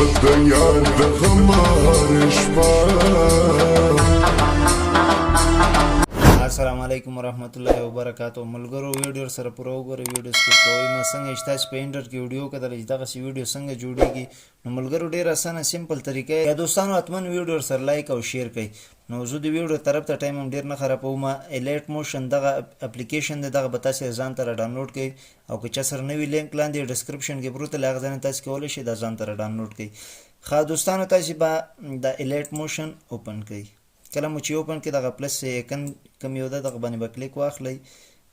الدنيا دخمار شباب. السلام علیکم ورحمت الله وبرکاتہ. ملګرو ویډیو سره پوره وګورئ، ویډیو سکپ کوئ. ما څنګه چې تاسو په انټر کې ویډیو کتل چې دغسې ویډیو څنګه جوړیږي، نو ملګرو ډېر اسانه سمپل طریقه یا دوستانو اتمن ویډیو سره لایک او شیر کړئ. نو زه د ویډیو طرف ته ټایم هم ډېر نه خرابوم. الیټ موشن دغه اپلیکیشن دی، دغه به تاسې ځان ته راډاونلوډ کړئ او که چا سره نوي لینک لاندې ډسکرپشن کې پروت دی، هغه ځای نه تاسې کولی شئ دا ځان ته راډاونلوډ کړئ. ښه دوستانو، تاسې به د الیټ موشن اوپن کړئ. کله مو چې اوپن کړئ دغه پلس ایکن کوم یو ده دغه باندې به کلیک واخلئ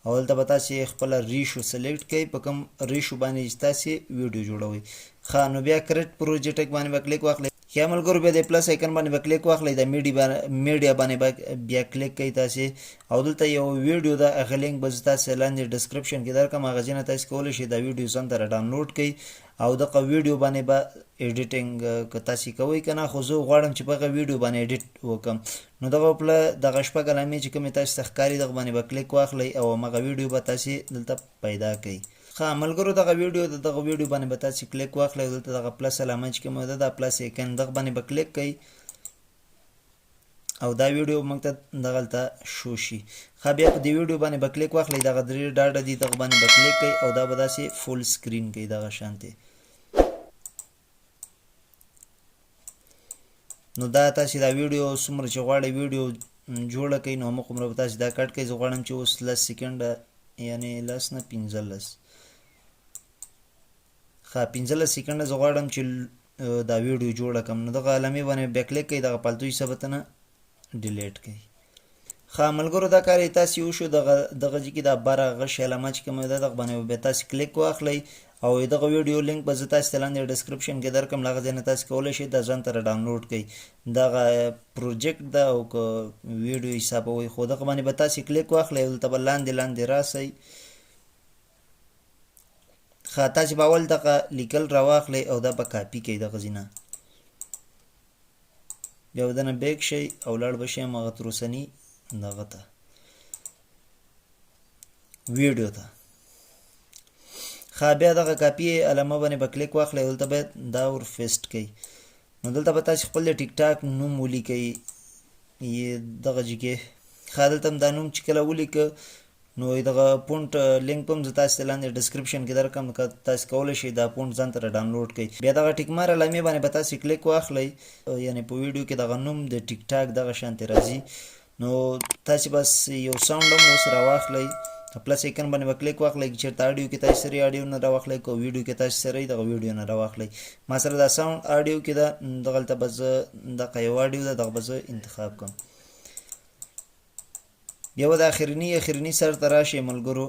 او دلته به تاسې خپله ریشو سلیکټ کړئ، په کوم ریشو باندې چې تاسې ویډیو جوړوئ. ښه نو بیا کریټ پروجیکټ باندې به کلیک واخلئ. یا ملګرو بیا د پلس ایکن باندې به کلیک واخلئ، د میډیا باندې به بیا کلیک کوئ تاسې او دلته یو ویډیو ده، هغه لینک به زه تاسې لاندې ډسکرپشن کې درکړم، هغه ځای نه تاسې کولی شئ دا ویډیو ځان ته راډاونلوډ کړئ او دغه ویډیو باندې به ایډیټینګ که تاسې کوئ که نه، خو زه غواړم چې په هغه ویډیو باندې ایډیټ وکړم. نو دغه دغه شپږ علامې چې کومې تاسې ته ښکاري دغه باندې به کلیک واخلئ او همغه ویډیو به تاسې دلته پیدا کړئ. ښه ملګرو دغه ویډیو باندې به تاسې کلیک واخلئ او دلته دغه پلس علامه چې کومه ده دا پلس ایکن دغه باندې به کلیک کوئ او دا ویډیو موږ ته دغلته شو شي. ښه بیا په دې ویډیو باندې به کلیک واخلئ، دغه درې ډاډه دي دغه باندې به کلیک کوئ او دا به داسې فول سکرین کوي دغه شانتې. نو دا تاسې دا ویډیو څومره چې غواړئ ویډیو جوړه کړئ نو همغومره به تاسې دا کټ کړئ. زه غواړم چې اوس 10 سیکنډه یعنې 10 نه 15 ښه 15 سیکنډه زه غواړم چې دا ویډیو جوړه کړم. نو دغه علامې باندې بیا کلیک کړئ، دغه پالتو حصه به نه ډیلیټ کړئ. ښه ملګرو دا کار یې تاسې وشو. دغه ځای کې دا بره غش علامه چې کومه ده دغه باندې بیا تاسې کلیک واخلئ او دغه ویډیو لینک به زه تاسې ته لاندې ډسکرپشن کې درکړم، هغه ځای نه تاسې کولی شئ دا ځان ته راډاونلوډ کړئ. دغه پروجیکټ ده او که ویډیو حسابوئ، خو دغه باندې به تاسې کلیک واخلئ او دلته به لاندې راسئ. ښه تاسې به اول دغه لیکل راواخلئ او دا به کاپي کړئ دغه ځای نه، بیا به دنه بیک شئ او لاړ به شئ همغه تر اوسني دغه ته ویډیو ته. ښه بیا دغه کاپي علامه باندې به کلیک واخلئ او دلته باید دا ور پیسټ کړئ. نو دلته به تاسې خپل د ټیک ټاک نوم ولیکئ دغه ځای کې. ښه دلته هم دا نوم چې کله ولیکه نو دغه پونټ لینک په هم زه تاسې ته لاندې ډسکرپشن کې درکړم، که تاسې کولی شئ دا پونټ ځان ته راډاونلوډ کړئ. بیا دغه ټیک مار علامې باندې به تاسې کلیک واخلئ، یعنې په ویډیو کې دغه نوم د ټیک ټاک دغه شانتې راځي. نو تاسې بس یو ساوند هم اوس راواخلئ، پلس ایکن باندې به کلیک واخلئ، که چېرته اډیو کې تاسې سره اډیو نه راواخلئ، که ویډیو کې تاسې سره دغه ویډیو نه راواخلئ. ما سره دا ساوند اډیو کې ده، دغلته به زه دغه یو اډیو ده دغه به زه انتخاب کړم. بیا به د اخرني سر ته راشئ ملګرو.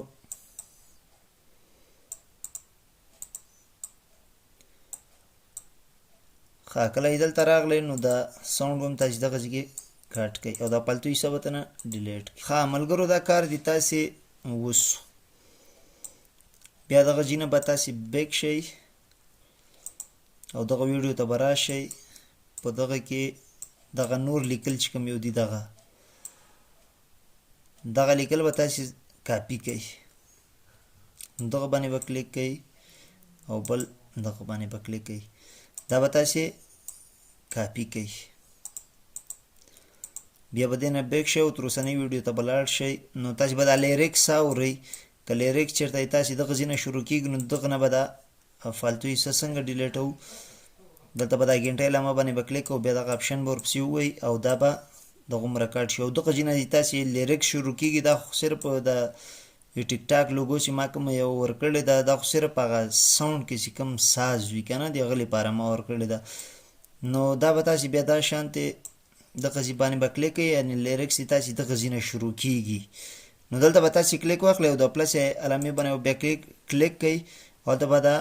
ښه کله یې دلته راغلی نو دا ساوند هم تاسې دغه ځای کې کټ کړئ او دا پالتو حصه به نه ډیلیټ کړئ. ښه ملګرو دا کار دې تاسې وسو. بیا دغه ځای نه به تاسې بیک شئ او دغه ویډیو ته به راشئ. په دغه کې دغه نور لیکل چې کوم یو دي دغه لیکل به تاسې کاپي کوئ، دغه باندې به کلیک کوئ او بل دغه باندې به کلیک کوئ، دا به تاسې کاپي کوئ. بیا به دې نه بیک شئ او تر اوسنۍ ویډیو ته به لاړ شئ. نو تاسې به دا لیریکس اورئ، که لیریکس چېرته یې تاسې دغه ځای نه شروع کېږي نو دغه نه به دا فالتو حصه څنګه ډیلیټوو. دلته به دا ګنټۍ علامه باندې به کلیک کوو، بیا دغه اپشن به ورپسې ووایي او دا به دغومره کټ شي او دغه ځای نه تاسې لیریکس شروع کېږي. دا خو صرف د ټیک ټاک لوګو چې ما کوم یو ورکړې ده دا خو صرف هغه ساوند کې چې کوم ساز وي که نه د هغه لپاره ما ورکړې ده. نو دا به تاسې بیا دا شانتې دغه ځای باندې به کلیک کوئ، یعنې لیریکس یې تاسې دغه ځای نه شروع کېږي. نو دلته به تاسې کلیک واخلئ او د پلس علامې باندې بیا کلیک کوئ او دلته به دا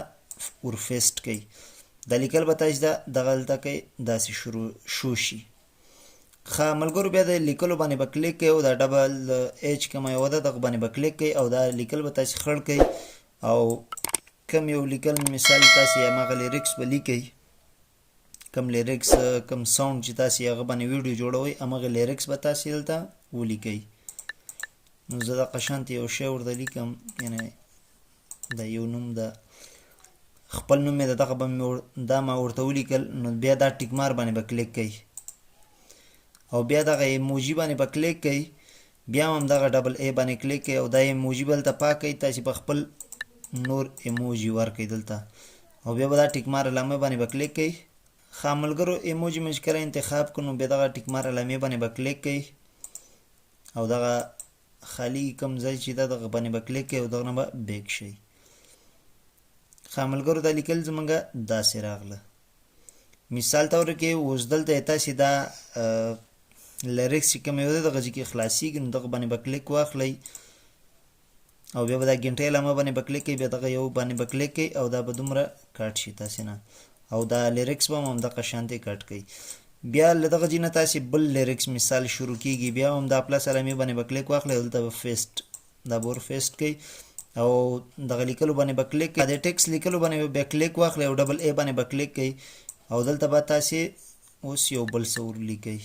ور پیسټ کوئ. دا لیکل به تاسې دغه دلته کوئ داسې شو شي. ښه ملګرو بیا د لیکلو باندې به کلیک کوئ او دا ډبل ایچ کومه یوه ده دغه باندې به کلیک کوئ او دا لیکل به تاسې خړ کوئ او کوم یو لیکل مثال تاسې هماغه لیریکس به لیکئ، کوم لیریکس کوم ساوند چې تاسې هغه باندې ویډیو جوړوئ هماغه لیریکس به تاسې دلته ولیکئ. نو زه دغه شانتې یو شی ورته لیکم، یعنې دا یو نوم ده خپل نوم مې دغه به دا ما ورته ولیکل، نو بیا دا ټیک مار باندې به کلیک کوئ او بیا دغه ایموجي باندې به کلیک کوئ، بیا هم دغه ډبل ای باندې کلیک کوئ او دا ایموجي به دلته پاک کوئ. تاسې به خپل نور ایموجي ورکوئ دلته او بیا به دا ټیک مار علامه باندې به کلیک کوئ. ښه ملګرو ایموجي مې چې کله انتخاب کړو نو بیا دغه ټیک مار علامې باندې به کلیک کوئ او دغه خالی کوم ځای چې ده دغه باندې به کلیک کوئ او دغه نه به بیک شئ. ښه ملګرو دا لیکل زمونږ داسې راغله. مثال طور کې اوس دلته تاسې دا لیریکس چې کوم یو دی دغه ځای کې خلاصېږي نو دغه باندې به کلیک واخلئ او بیا به دا ګنټۍ علامه باندې به کلیک کوئ، بیا دغه یو باندې به کلیک کوئ او دا به دومره کټ شي تاسې نه او دا لیریکس به هم همدغه شانتې کټ کوئ. بیا له دغه ځای نه تاسې بل لیریکس مثال شروع کېږي، بیا هم دا پلس علامې باندې به کلیک واخلئ او دلته به فیسټ دا به ور فیسټ کوئ او دغه لیکلو باندې به کلیک کوئ، د ټیکس لیکلو باندې به بیا کلیک واخلئ او ډبل ای باندې به کلیک کوئ او دلته به تاسې اوس یو بل څه ورلیکئ.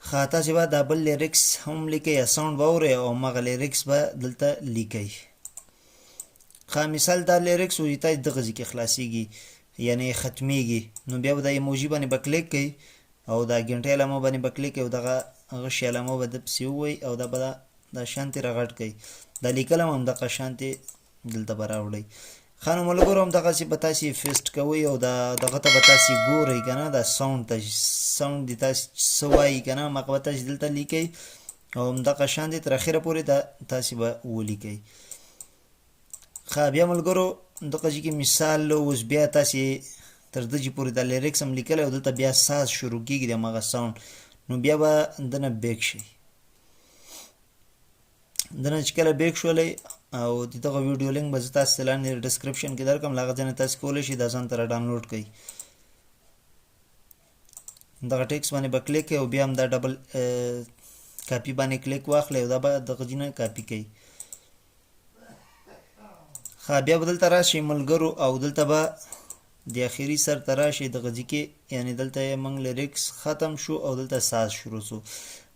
ښه تاسې به دا بل لیریکس هم لیکئ یا ساوند به اورئ او همغه لیریکس به دلته لیکئ. ښه مثال دا لیریکس و چې تاسې دغه ځای کې خلاصېږي یعنې ختمیږي نو بیا به دا ایموجي باندې به کلیک کوئ او دا ګنټۍ علامه باندې به کلیک کوئ او دغه هغه شي علامه به دپسې ووایئ او دا به دا شانتې راغټ کوئ، دا لیکل هم همدغه شانتې دلته به راوړئ. ښه نو ملګرو همدغسې به تاسې فیسټ کوئ او دغه ته به تاسې ګورئ که نه، دا ساوند ته ساوند دې تاسې څه وایي که نه همغه به تاسې دلته لیکئ او همدغه شانتې تر اخره پورې دا تاسې به ولیکئ. ښه بیا ملګرو دغه ځای کې مثال اوس بیا تاسې تر دجې پورې دا لیریکس هم لیکلی او دلته بیا ساز شروع کېږي د همغه ساوند، نو بیا به دنه بیک شئ. دنه چې کله بیک شولئ او د دغه ویډیو لینک به زه تاسو ته لاندې ډسکرپشن کې درکړم، له هغه ځای نه تاسې کولی شئ دا ځان ته را ډاونلوډ کړئ. دغه ټیکس باندې به کلیک کوئ او بیا هم دا ډبل کاپي باندې کلیک واخلئ او دا به دغه ځای نه کاپي کوئ. ښه بیا به دلته راشئ ملګرو او دلته به د اخري سر ته راشئ دغه ځای کې، یعنې دلته یې موږ لیریکس ختم شو او دلته ساز شروع شو.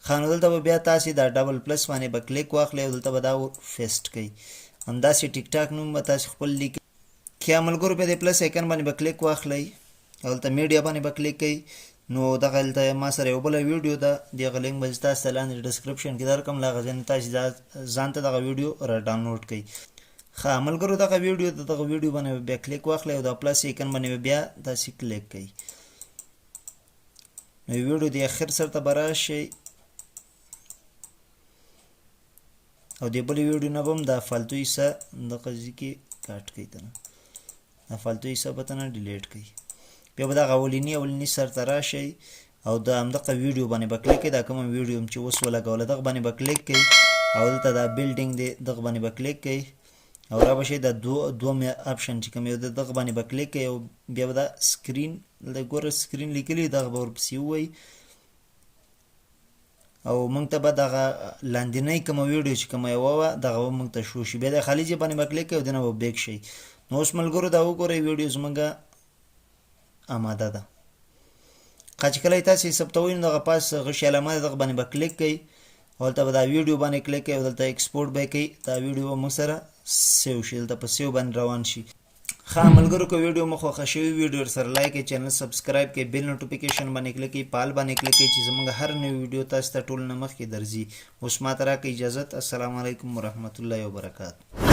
ښه نو دلته به بیا تاسې دا ډبل پلس باندې به کلیک واخلئ او دلته به دا فیسټ کوئ، همداسې ټیک ټاک نوم به تاسې خپل لیکئ. ښه ملګرو بیا د پلس ایکن باندې به کلیک واخلئ او دلته میډیا باندې به کلیک کوئ. نو دغه دلته ما سره یو بله ویډیو ده، د هغه لینک به زه تاسو ته لاندې ډسکرپشن کې درکړم، له هغه ځای نه تاسې ځان ته دغه ویډیو را ډاونلوډ کړئ. ښه ملګرو دغه ویډیو د دغه ویډیو باندې به بیا کلیک واخلئ او دا پلس ایکن باندې به بیا تاسې کلیک کوئ. نو ویډیو د اخر سر ته به راشئ او د بلې ویډیو نه به هم دا فالتو حصه دغه ځای کې کټ کوئ، ته نه دا فالتو حصه به ته نه ډیلیټ کوئ. بیا به دغه اولیني سر ته راشئ او د همدغه ویډیو باندې به کلیک کوئ، دا کومه ویډیو چې اوس ولګوله دغه باندې به کلیک کوئ او دلته دا بیلډینګ دی دغه باندې به کلیک کوئ او را به شئ دا دوم اپشن چې کوم یو دی دغه باندې به کلیک کوئ او بیا به دا سکرین دلته ګوره سکرین لیکلي دغه به ورپسې ووایي او موږ ته به دغه لاندینۍ کومه ویډیو چې کومه یوه وه دغه به موږ ته شو شي. بیا د خالي ځای باندې به کلیک کوئ او دنه به بیک شئ. نو اوس ملګرو دا وګورئ ویډیو زموږ آماده ده. ښه چې کله یې تاسې ثبتوئ نو دغه پاس هغه شي علامه ده دغه باندې به کلیک کوئ او هلته به دا ویډیو باندې کلیک کوئ او دلته ایکسپورټ به یې کوئ، دا ویډیو به موږ سره سیو شي، دلته په سیو باندې روان شي. ښه ملګرو که ویډیو مو خوښه شوي ویډیو سره لایک کړئ، چینل سبسکرایب کړئ، بیل نوټیفیکیشن باندې کلیک کړئ، پال باندې کلیک کړئ چې زموږ هر نوی ویډیو تاسو ته ټول نه مخکې درځي. اوس ماته راکړئ اجازت. السلام علیکم ورحمت الله وبرکاتو.